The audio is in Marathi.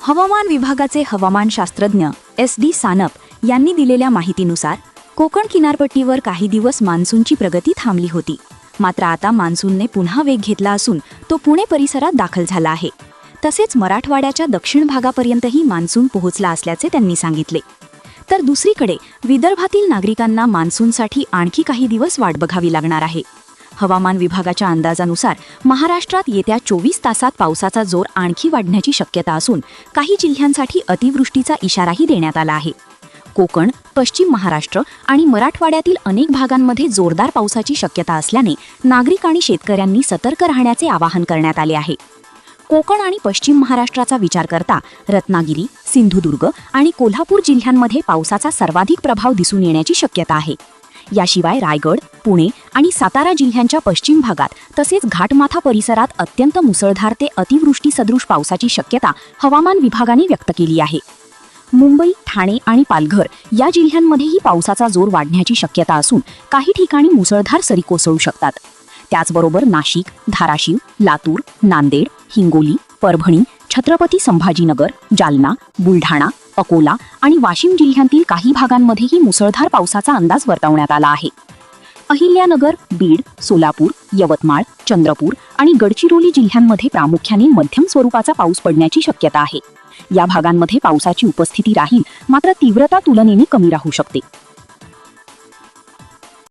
हवामान विभागाचे हवामान शास्त्रज्ञ SD सानप यांनी दिलेल्या माहितीनुसार कोकण किनारपट्टीवर काही दिवस मान्सूनची प्रगती थांबली होती. मात्र आता मान्सूनने पुन्हा वेग घेतला असून तो पुणे परिसरात दाखल झाला आहे. तसेच मराठवाड्याच्या दक्षिण भागापर्यंतही मान्सून पोहोचला असल्याचे त्यांनी सांगितले. तर दुसरीकडे विदर्भातील नागरिकांना मान्सूनसाठी आणखी काही दिवस वाट बघावी लागणार आहे. हवामान विभागाच्या अंदाजानुसार महाराष्ट्रात येत्या 24 तासात पावसाचा जोर आणखी वाढण्याची शक्यता असून काही जिल्ह्यांसाठी अतिवृष्टीचा इशाराही देण्यात आला आहे. कोकण, पश्चिम महाराष्ट्र आणि मराठवाड्यातील अनेक भागांमध्ये जोरदार पावसाची शक्यता असल्याने नागरिक आणि शेतकऱ्यांनी सतर्क राहण्याचे आवाहन करण्यात आले आहे. कोकण आणि पश्चिम महाराष्ट्राचा विचार करता रत्नागिरी, सिंधुदुर्ग आणि कोल्हापूर जिल्ह्यांमध्ये पावसाचा सर्वाधिक प्रभाव दिसून येण्याची शक्यता आहे. याशिवाय रायगड, पुणे आणि सातारा जिल्ह्यांच्या पश्चिम भागात तसेच घाटमाथा परिसरात अत्यंत मुसळधार ते अतिवृष्टी सदृश पावसाची शक्यता हवामान विभागाने व्यक्त केली आहे. मुंबई, ठाणे आणि पालघर या जिल्ह्यांमध्येही पावसाचा जोर वाढण्याची शक्यता असून काही ठिकाणी मुसळधार सरी कोसळू शकतात. त्याचबरोबर नाशिक, धाराशिव, लातूर, नांदेड, हिंगोली, परभणी, छत्रपती संभाजीनगर, जालना, बुलढाणा, अकोला आणि वाशिम जिल्ह्यांतील काही भागांमध्येही मुसळधार पावसाचा अंदाज वर्तवण्यात आला आहे. अहिल्यानगर, बीड, सोलापूर, यवतमाळ, चंद्रपूर आणि गडचिरोली जिल्ह्यांमध्ये प्रामुख्याने मध्यम स्वरूपाचा पाऊस पडण्याची शक्यता आहे. या भागांमध्ये पावसाची उपस्थिती राहील, मात्र तीव्रता तुलनेने कमी राहू शकते.